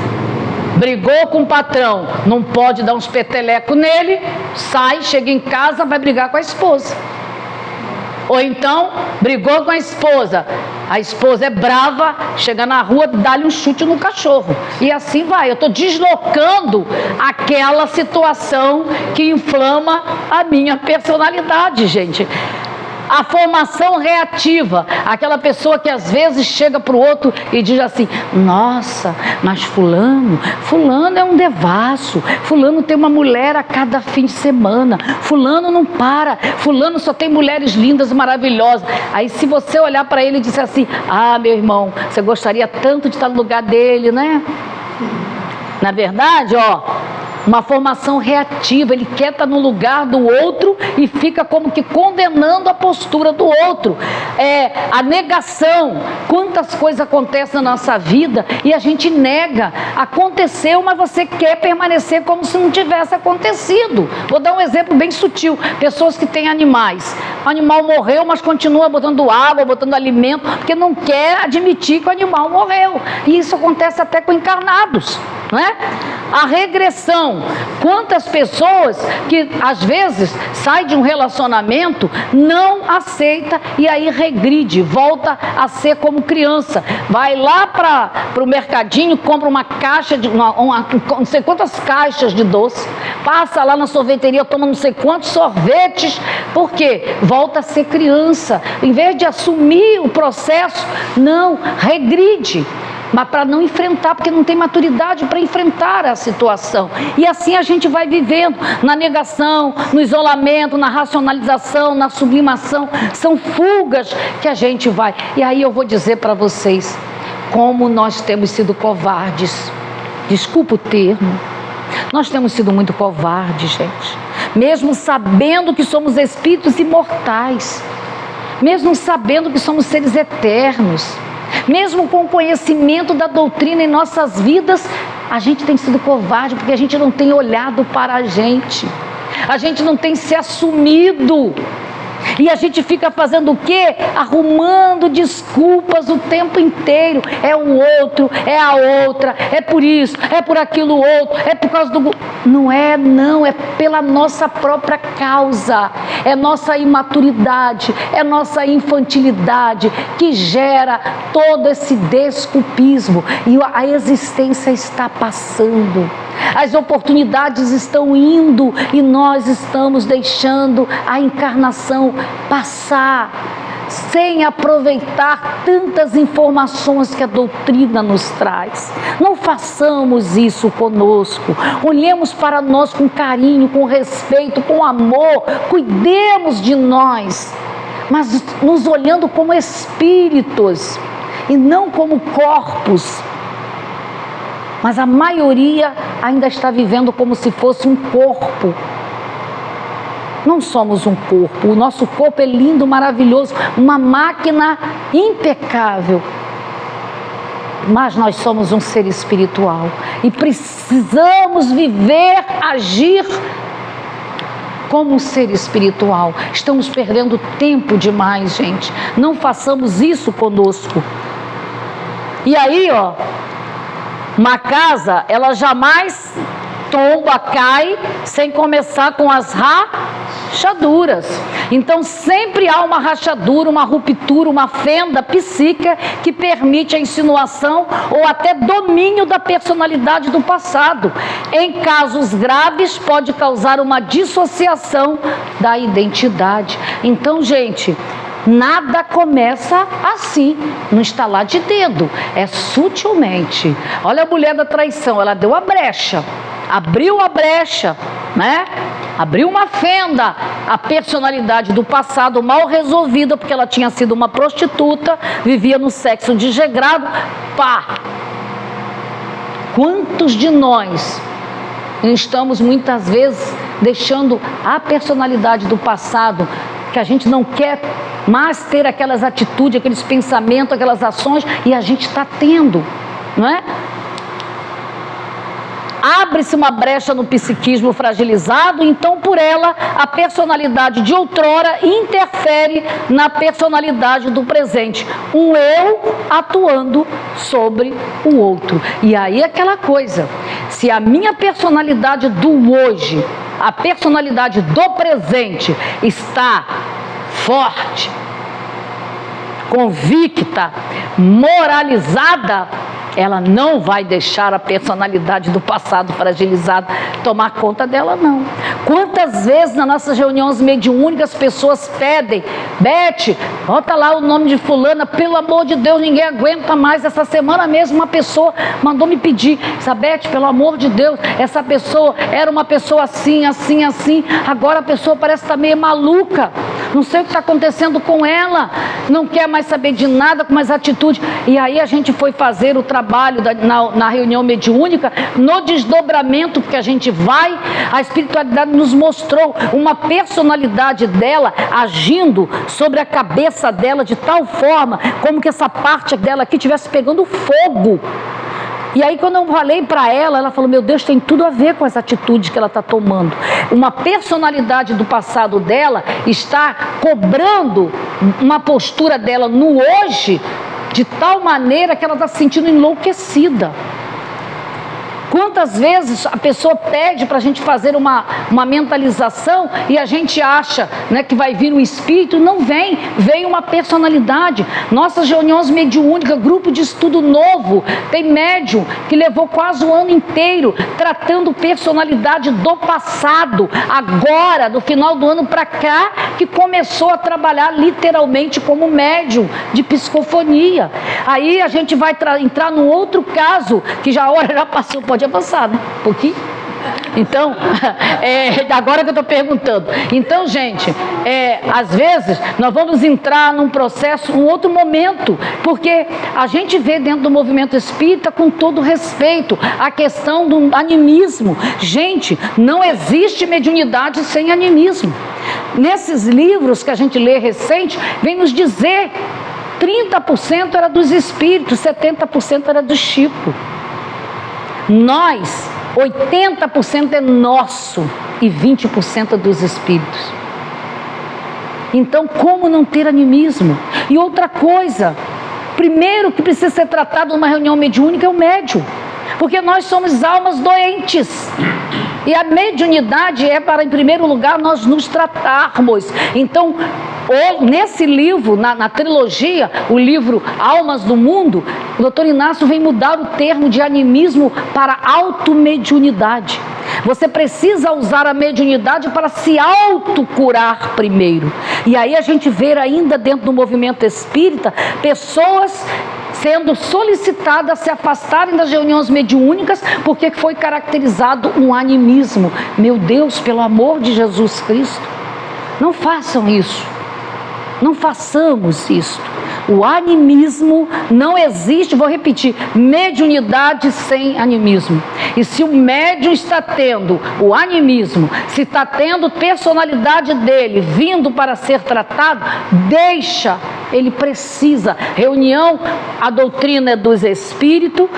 [SPEAKER 1] Brigou com o patrão, não pode dar uns petelecos nele, sai, chega em casa, vai brigar com a esposa. Ou então, brigou com a esposa é brava, chega na rua, dá-lhe um chute no cachorro. E assim vai, eu estou deslocando aquela situação que inflama a minha personalidade, gente. A formação reativa, aquela pessoa que às vezes chega para o outro e diz assim: nossa, mas fulano é um devasso, fulano tem uma mulher a cada fim de semana, fulano não para, fulano só tem mulheres lindas e maravilhosas. Aí se você olhar para ele e disser assim: ah, meu irmão, você gostaria tanto de estar no lugar dele, né? Na verdade, uma formação reativa, ele quer estar no lugar do outro e fica como que condenando a postura do outro. A negação, quantas coisas acontecem na nossa vida e a gente nega. Aconteceu, mas você quer permanecer como se não tivesse acontecido. Vou dar um exemplo bem sutil: pessoas que têm animais. O animal morreu, mas continua botando água, botando alimento, porque não quer admitir que o animal morreu. E isso acontece até com encarnados, não é? A regressão. Quantas pessoas que às vezes saem de um relacionamento, não aceita e aí regride, volta a ser como criança. Vai lá para o mercadinho, compra uma caixa de não sei quantas caixas de doce, passa lá na sorveteria, toma não sei quantos sorvetes. Por quê? Volta a ser criança. Em vez de assumir o processo, não, regride. Mas para não enfrentar, porque não tem maturidade para enfrentar a situação. E assim a gente vai vivendo na negação, no isolamento, na racionalização, na sublimação. São fugas que a gente vai. E aí eu vou dizer para vocês como nós temos sido covardes. Desculpa o termo. Nós temos sido muito covardes, gente. Mesmo sabendo que somos espíritos imortais. Mesmo sabendo que somos seres eternos. Mesmo com o conhecimento da doutrina em nossas vidas, a gente tem sido covarde porque a gente não tem olhado para a gente não tem se assumido. E a gente fica fazendo o quê? Arrumando desculpas o tempo inteiro. É o outro, é a outra, é por isso, é por aquilo outro, é por causa do... Não, é pela nossa própria causa. É nossa imaturidade, é nossa infantilidade que gera todo esse desculpismo. E a existência está passando. As oportunidades estão indo e nós estamos deixando a encarnação passar sem aproveitar tantas informações que a doutrina nos traz. Não façamos isso conosco. Olhemos para nós com carinho, com respeito, com amor. Cuidemos de nós, mas nos olhando como espíritos e não como corpos. Mas a maioria ainda está vivendo como se fosse um corpo. Não somos um corpo. O nosso corpo é lindo, maravilhoso, uma máquina impecável. Mas nós somos um ser espiritual e precisamos viver, agir como um ser espiritual. Estamos perdendo tempo demais, gente. Não façamos isso conosco. E aí, ó, uma casa, ela jamais tomba, cai, sem começar com as rachaduras. Então sempre há uma rachadura, uma ruptura, uma fenda psíquica que permite a insinuação ou até domínio da personalidade do passado. Em casos graves pode causar uma dissociação da identidade. Então, gente, nada começa assim, no estalar de dedo, é sutilmente. Olha a mulher da traição, ela deu a brecha, abriu a brecha, né? Abriu uma fenda, a personalidade do passado mal resolvida, porque ela tinha sido uma prostituta, vivia no sexo desregrado, pá! Quantos de nós estamos muitas vezes deixando a personalidade do passado, que a gente não quer mais ter aquelas atitudes, aqueles pensamentos, aquelas ações, e a gente está tendo, não é? Abre-se uma brecha no psiquismo fragilizado, então por ela a personalidade de outrora interfere na personalidade do presente, um eu atuando sobre o outro. E aí aquela coisa, se a minha personalidade do hoje, a personalidade do presente está forte, convicta, moralizada, ela não vai deixar a personalidade do passado fragilizado tomar conta dela, não. Quantas vezes nas nossas reuniões mediúnicas as pessoas pedem: Beth, bota lá o nome de fulana, pelo amor de Deus, ninguém aguenta mais. Essa semana mesmo uma pessoa mandou me pedir: Beth, pelo amor de Deus, essa pessoa era uma pessoa assim, assim, assim, agora a pessoa parece estar meio maluca, não sei o que está acontecendo com ela, não quer mais saber de nada, com mais atitude. E aí a gente foi fazer o trabalho na reunião mediúnica, no desdobramento que a gente vai, a espiritualidade nos mostrou uma personalidade dela agindo sobre a cabeça dela de tal forma, como que essa parte dela aqui estivesse pegando fogo. E aí quando eu falei para ela, ela falou: meu Deus, tem tudo a ver com as atitudes que ela está tomando. Uma personalidade do passado dela está cobrando uma postura dela no hoje, de tal maneira que ela está se sentindo enlouquecida. Quantas vezes a pessoa pede para a gente fazer uma mentalização e a gente acha, né, que vai vir um espírito? Não vem, vem uma personalidade. Nossas reuniões mediúnicas, grupo de estudo novo, tem médium que levou quase o ano inteiro tratando personalidade do passado. Agora, do final do ano para cá, que começou a trabalhar literalmente como médium de psicofonia. Aí a gente vai entrar num outro caso, que a hora já passou, pode avançar, né? Um pouquinho. Então, agora que eu estou perguntando. Então, gente, às vezes nós vamos entrar num processo, um outro momento, porque a gente vê dentro do movimento espírita, com todo respeito, a questão do animismo. Gente, não existe mediunidade sem animismo. Nesses livros que a gente lê recente, vem nos dizer 30% era dos espíritos, 70% era do Chico. Nós, 80% é nosso e 20% é dos espíritos. Então, como não ter animismo? E outra coisa, primeiro que precisa ser tratado numa reunião mediúnica é o médium, porque nós somos almas doentes. E a mediunidade é para, em primeiro lugar, nós nos tratarmos. Então, nesse livro, na trilogia, o livro Almas do Mundo, o doutor Inácio vem mudar o termo de animismo para automediunidade. Você precisa usar a mediunidade para se autocurar primeiro. E aí a gente vê ainda dentro do movimento espírita, pessoas sendo solicitadas a se afastarem das reuniões mediúnicas, porque foi caracterizado um animismo. Meu Deus, pelo amor de Jesus Cristo, não façam isso. Não façamos isso. O animismo não existe, vou repetir, mediunidade sem animismo. E se o médium está tendo o animismo, se está tendo personalidade dele vindo para ser tratado, deixa, ele precisa. Reunião, a doutrina é dos espíritos,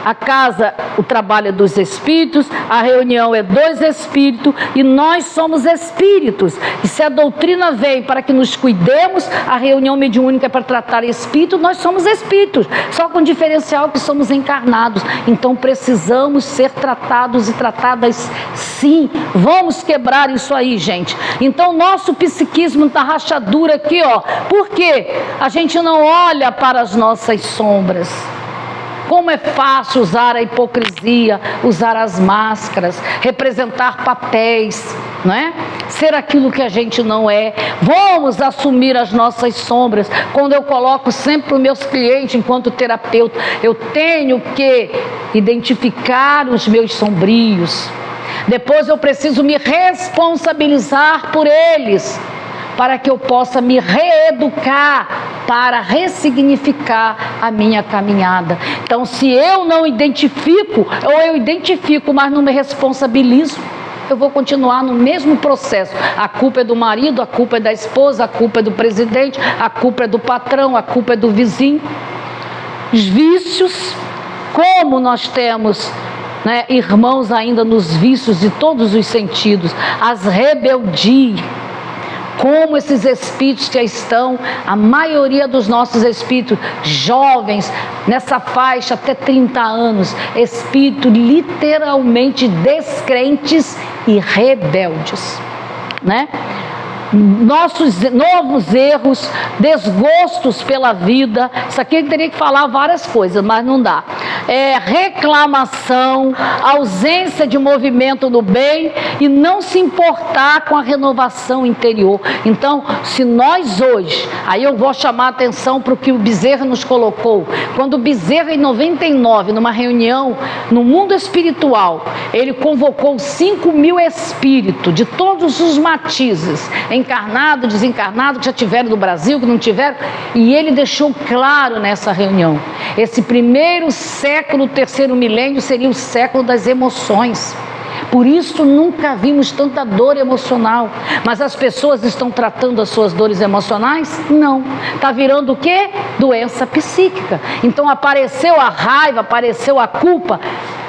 [SPEAKER 1] a casa, o trabalho é dos espíritos, a reunião é dos espíritos e nós somos espíritos. E se a doutrina vem para que nos cuidemos, a reunião mediúnica é para tratar espírito, nós somos espíritos, só com diferencial que somos encarnados. Então precisamos ser tratados e tratadas sim. Vamos quebrar isso aí, gente. Então nosso psiquismo está rachadura aqui, ó. Por quê? A gente não olha para as nossas sombras. Como é fácil usar a hipocrisia, usar as máscaras, representar papéis, não é? Ser aquilo que a gente não é. Vamos assumir as nossas sombras. Quando eu coloco sempre para os meus clientes, enquanto terapeuta, eu tenho que identificar os meus sombrios. Depois eu preciso me responsabilizar por eles, para que eu possa me reeducar, para ressignificar a minha caminhada. Então, se eu não identifico, ou eu identifico, mas não me responsabilizo, eu vou continuar no mesmo processo. A culpa é do marido, a culpa é da esposa, a culpa é do presidente, a culpa é do patrão, a culpa é do vizinho. Os vícios, como nós temos, né, irmãos ainda nos vícios de todos os sentidos, as rebeldias, como esses espíritos que estão, a maioria dos nossos espíritos jovens, nessa faixa até 30 anos, espíritos literalmente descrentes e rebeldes, né? Nossos novos erros, desgostos pela vida, isso aqui eu teria que falar várias coisas, mas não dá. Reclamação, ausência de movimento no bem e não se importar com a renovação interior. Então, se nós hoje, aí eu vou chamar a atenção para o que o Bezerra nos colocou. Quando o Bezerra, em 99, numa reunião no mundo espiritual, ele convocou 5.000 espíritos de todos os matizes, encarnado, desencarnado, que já tiveram no Brasil, que não tiveram, e ele deixou claro nessa reunião, esse primeiro século, o terceiro milênio, seria o século das emoções. Por isso nunca vimos tanta dor emocional. Mas as pessoas estão tratando as suas dores emocionais? Não. Está virando o quê? Doença psíquica. Então apareceu a raiva, apareceu a culpa,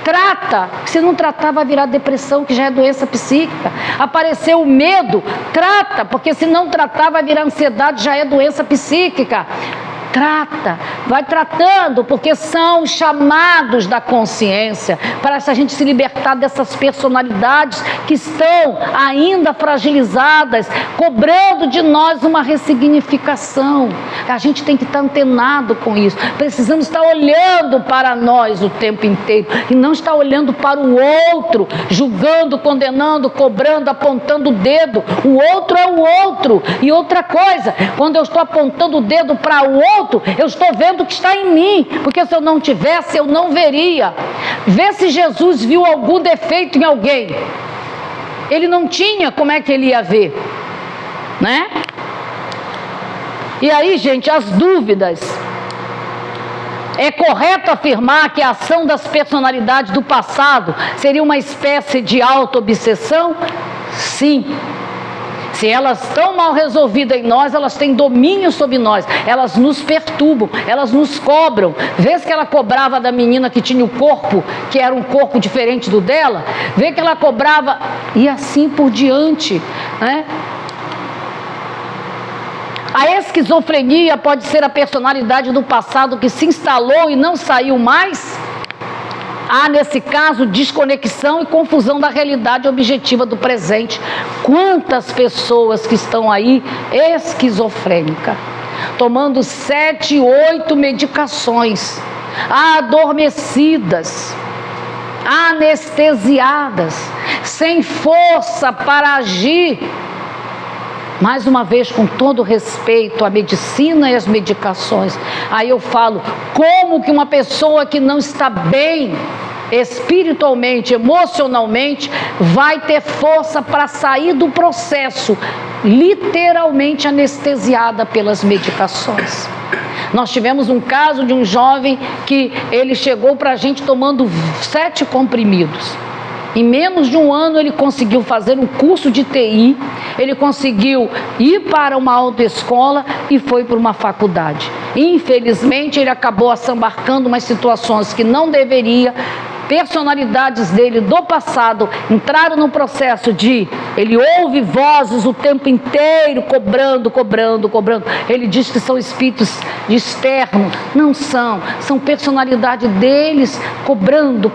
[SPEAKER 1] trata. Se não tratar, vai virar depressão, que já é doença psíquica. Apareceu o medo, trata, porque se não tratar, vai virar ansiedade, já é doença psíquica. Trata, vai tratando, porque são chamados da consciência para a gente se libertar dessas personalidades que estão ainda fragilizadas, cobrando de nós uma ressignificação. A gente tem que estar antenado com isso. Precisamos estar olhando para nós o tempo inteiro e não estar olhando para o outro, julgando, condenando, cobrando, apontando o dedo. O outro é o outro. E outra coisa, quando eu estou apontando o dedo para o outro, eu estou vendo o que está em mim, porque se eu não tivesse, eu não veria. Vê se Jesus viu algum defeito em alguém. Ele não tinha, como é que ele ia ver? Né? E aí, gente, as dúvidas. É correto afirmar que a ação das personalidades do passado seria uma espécie de auto-obsessão? Sim. Se elas estão mal resolvidas em nós, elas têm domínio sobre nós, elas nos perturbam, elas nos cobram. Vê que ela cobrava da menina que tinha o corpo, que era um corpo diferente do dela, vê que ela cobrava e assim por diante, né? A esquizofrenia pode ser a personalidade do passado que se instalou e não saiu mais? Há, nesse caso, desconexão e confusão da realidade objetiva do presente. Quantas pessoas que estão aí esquizofrênicas, tomando 7, 8 medicações, adormecidas, anestesiadas, sem força para agir. Mais uma vez, com todo respeito à medicina e às medicações, aí eu falo, como que uma pessoa que não está bem espiritualmente, emocionalmente, vai ter força para sair do processo, literalmente anestesiada pelas medicações? Nós tivemos um caso de um jovem que ele chegou para a gente tomando 7 comprimidos. Em menos de um ano ele conseguiu fazer um curso de TI, ele conseguiu ir para uma autoescola e foi para uma faculdade. Infelizmente ele acabou assambarcando umas situações que não deveria. Personalidades dele do passado entraram no processo de... Ele ouve vozes o tempo inteiro, cobrando. Ele diz que são espíritos externos. Não são. São personalidade deles, cobrando.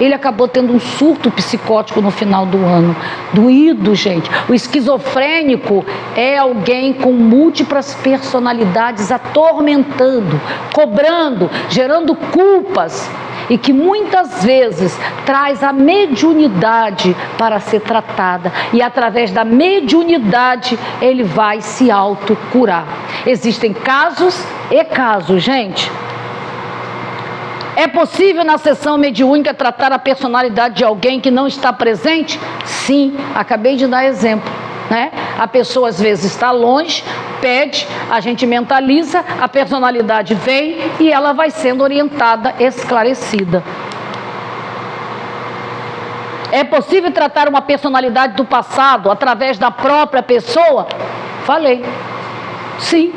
[SPEAKER 1] Ele acabou tendo um surto psicótico no final do ano. Doído, gente. O esquizofrênico é alguém com múltiplas personalidades atormentando, cobrando, gerando culpas, e que muitas vezes traz a mediunidade para ser tratada, e através da mediunidade ele vai se autocurar. Existem casos e casos, gente. É possível na sessão mediúnica tratar a personalidade de alguém que não está presente? Sim, acabei de dar exemplo, né? A pessoa às vezes está longe, pede, a gente mentaliza, a personalidade vem e ela vai sendo orientada, esclarecida. É possível tratar uma personalidade do passado através da própria pessoa? Falei. Sim.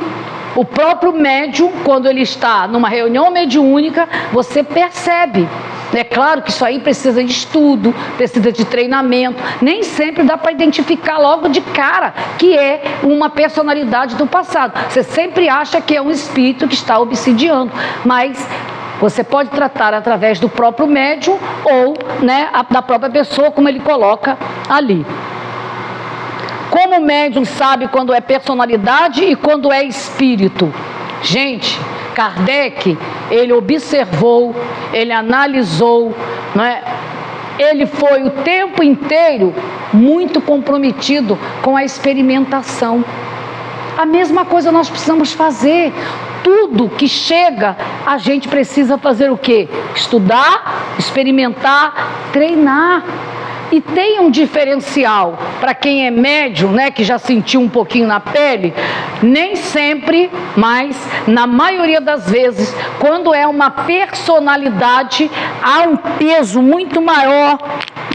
[SPEAKER 1] O próprio médium, quando ele está numa reunião mediúnica, você percebe. É claro que isso aí precisa de estudo, precisa de treinamento. Nem sempre dá para identificar logo de cara que é uma personalidade do passado. Você sempre acha que é um espírito que está obsidiando, mas você pode tratar através do próprio médium ou, né, da própria pessoa, como ele coloca ali. Como o médium sabe quando é personalidade e quando é espírito? Gente, Kardec, ele observou, ele analisou, né? Ele foi o tempo inteiro muito comprometido com a experimentação. A mesma coisa nós precisamos fazer. Tudo que chega, a gente precisa fazer o quê? Estudar, experimentar, treinar. E tem um diferencial para quem é médium, né, que já sentiu um pouquinho na pele. Nem sempre, mas na maioria das vezes, quando é uma personalidade, há um peso muito maior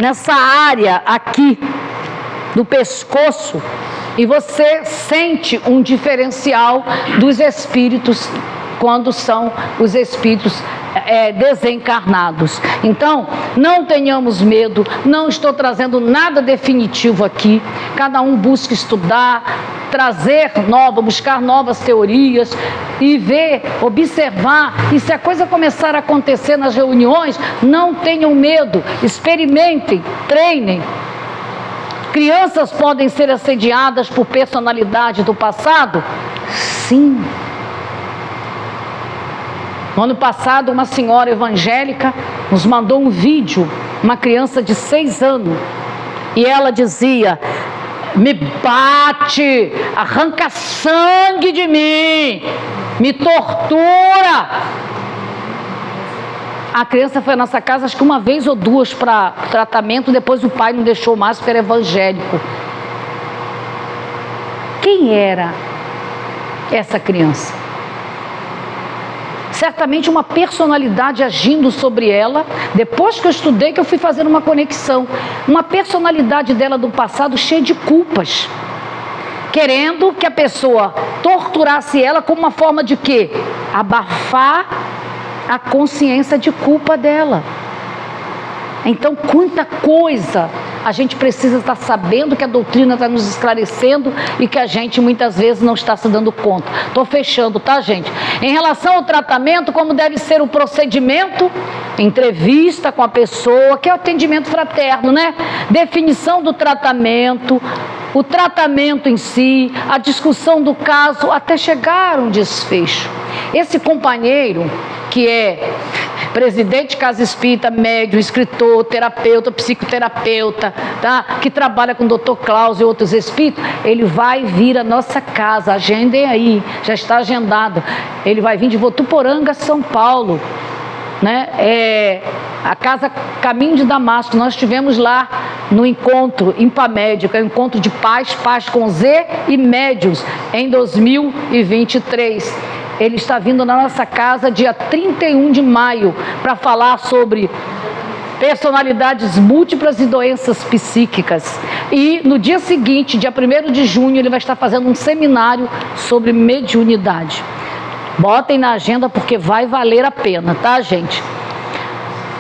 [SPEAKER 1] nessa área aqui do pescoço, e você sente um diferencial dos espíritos quando são os espíritos desencarnados. Então, não tenhamos medo, não estou trazendo nada definitivo aqui. Cada um busca estudar, buscar novas teorias e ver, observar. E se a coisa começar a acontecer nas reuniões, não tenham medo, experimentem, treinem. Crianças podem ser assediadas por personalidade do passado? Sim. No ano passado, uma senhora evangélica nos mandou um vídeo, uma criança de 6 anos, e ela dizia: me bate, arranca sangue de mim, me tortura. A criança foi à nossa casa acho que uma vez ou duas para tratamento, depois o pai não deixou mais porque era evangélico. Quem era essa criança? Certamente uma personalidade agindo sobre ela. Depois que eu estudei, que eu fui fazendo uma conexão. Uma personalidade dela do passado cheia de culpas, querendo que a pessoa torturasse ela como uma forma de quê? Abafar a consciência de culpa dela. Então, quanta coisa a gente precisa estar sabendo, que a doutrina está nos esclarecendo e que a gente muitas vezes não está se dando conta. Estou fechando, tá, gente? Em relação ao tratamento, como deve ser o procedimento? Entrevista com a pessoa, que é o atendimento fraterno, né? Definição do tratamento, o tratamento em si, a discussão do caso, até chegar a um desfecho. Esse companheiro, que é presidente de casa espírita, médium, escritor, terapeuta, psicoterapeuta, tá? Que trabalha com o Dr. Klaus e outros espíritos, ele vai vir à nossa casa, agendem aí, já está agendado. Ele vai vir de Votuporanga, São Paulo, né? A casa Caminho de Damasco. Nós estivemos lá no encontro Impamédica, encontro de paz com Z e médiuns, em 2023. Ele está vindo na nossa casa dia 31 de maio para falar sobre personalidades múltiplas e doenças psíquicas. E no dia seguinte, dia 1º de junho, ele vai estar fazendo um seminário sobre mediunidade. Botem na agenda porque vai valer a pena, tá, gente?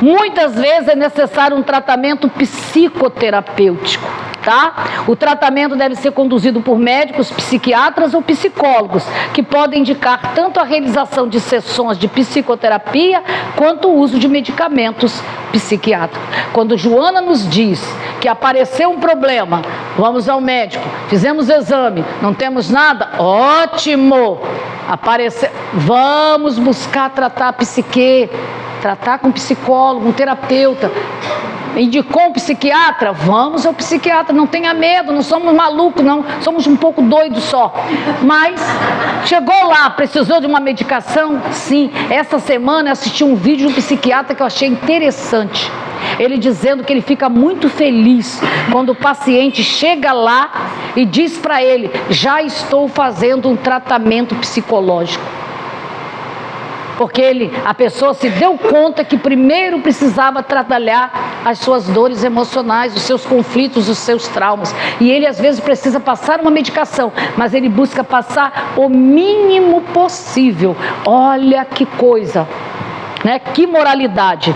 [SPEAKER 1] Muitas vezes é necessário um tratamento psicoterapêutico, tá? O tratamento deve ser conduzido por médicos, psiquiatras ou psicólogos, que podem indicar tanto a realização de sessões de psicoterapia quanto o uso de medicamentos psiquiátricos. Quando Joana nos diz que apareceu um problema, vamos ao médico, fizemos exame, não temos nada, ótimo! Apareceu, vamos buscar tratar a psique, tratar com um psicólogo, um terapeuta. Indicou um psiquiatra? Vamos ao psiquiatra, não tenha medo, não somos malucos, não, somos um pouco doidos só. Mas chegou lá, precisou de uma medicação? Sim. Essa semana eu assisti um vídeo de um psiquiatra que eu achei interessante. Ele dizendo que ele fica muito feliz quando o paciente chega lá e diz para ele: já estou fazendo um tratamento psicológico. Porque a pessoa se deu conta que primeiro precisava trabalhar as suas dores emocionais, os seus conflitos, os seus traumas. E ele às vezes precisa passar uma medicação, mas ele busca passar o mínimo possível. Olha que coisa, né? Que moralidade.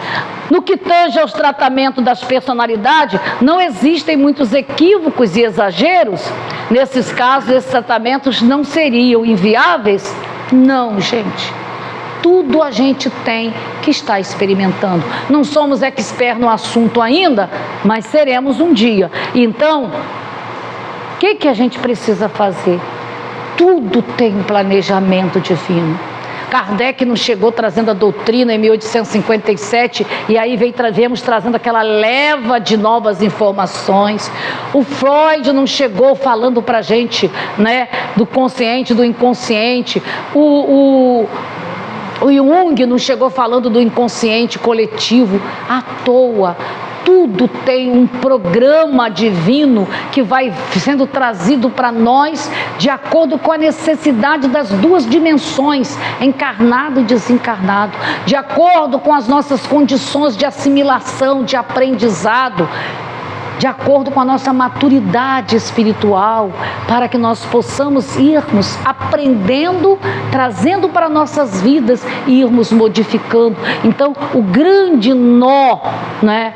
[SPEAKER 1] No que tange aos tratamentos das personalidades, não existem muitos equívocos e exageros. Nesses casos, esses tratamentos não seriam inviáveis? Não, gente. Tudo a gente tem que estar experimentando. Não somos experts no assunto ainda, mas seremos um dia. Então, o que a gente precisa fazer? Tudo tem um planejamento divino. Kardec nos chegou trazendo a doutrina em 1857 e aí viemos trazendo aquela leva de novas informações. O Freud não chegou falando pra gente, né, do consciente, do inconsciente. O Jung não chegou falando do inconsciente coletivo à toa. Tudo tem um programa divino que vai sendo trazido para nós de acordo com a necessidade das duas dimensões, encarnado e desencarnado, de acordo com as nossas condições de assimilação, de aprendizado, de acordo com a nossa maturidade espiritual, para que nós possamos irmos aprendendo, trazendo para nossas vidas e irmos modificando. Então, o grande nó, né,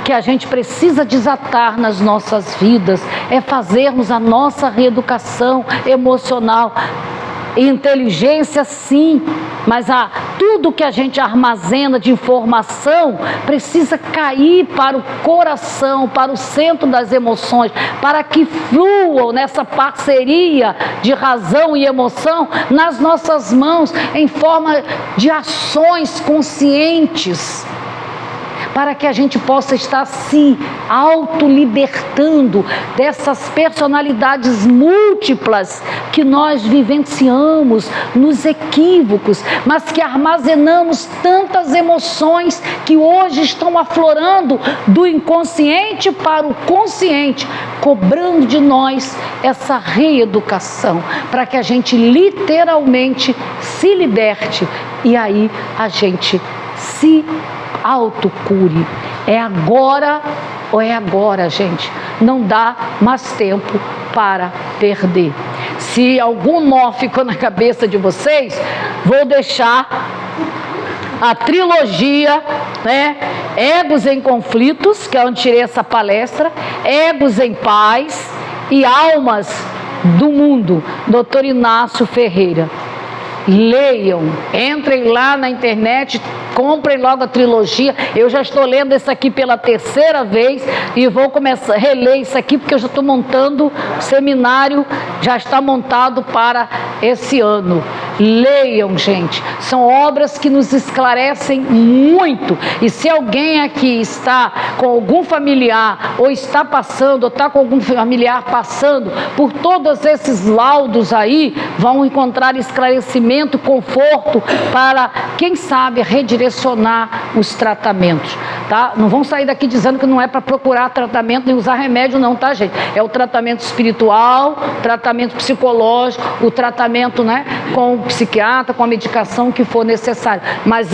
[SPEAKER 1] que a gente precisa desatar nas nossas vidas é fazermos a nossa reeducação emocional. Inteligência, sim, mas tudo que a gente armazena de informação precisa cair para o coração, para o centro das emoções, para que fluam nessa parceria de razão e emoção nas nossas mãos, em forma de ações conscientes, para que a gente possa estar se autolibertando dessas personalidades múltiplas que nós vivenciamos nos equívocos, mas que armazenamos tantas emoções que hoje estão aflorando do inconsciente para o consciente, cobrando de nós essa reeducação, para que a gente literalmente se liberte e aí a gente se autocure. É agora ou é agora, gente. Não dá mais tempo para perder. Se algum nó ficou na cabeça de vocês, vou deixar a trilogia, né? Egos em Conflitos, que é onde tirei essa palestra, Egos em Paz e Almas do Mundo, Dr. Inácio Ferreira. Leiam, entrem lá na internet, comprem logo a trilogia. Eu já estou lendo isso aqui pela 3ª vez e vou começar a reler isso aqui porque eu já estou montando o seminário, já está montado para esse ano. Leiam, gente, são obras que nos esclarecem muito. E se alguém aqui está com algum familiar ou está passando, ou está com algum familiar passando por todos esses laudos aí, vão encontrar esclarecimento, conforto para, quem sabe, redirecionar os tratamentos. tá? Não vão sair daqui dizendo que não é para procurar tratamento nem usar remédio não, tá, gente? É o tratamento espiritual, tratamento psicológico, o tratamento, né, com o psiquiatra, com a medicação que for necessário. Mas,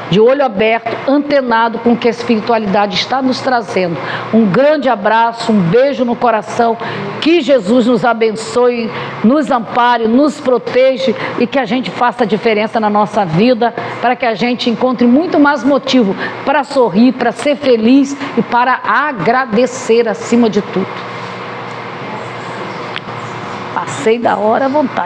[SPEAKER 1] de olho aberto, antenado com o que a espiritualidade está nos trazendo. Um grande abraço, um beijo no coração, que Jesus nos abençoe, nos ampare, nos proteja e que a gente faça a diferença na nossa vida, para que a gente encontre muito mais motivo para sorrir, para ser feliz e para agradecer acima de tudo. Passei da hora à vontade.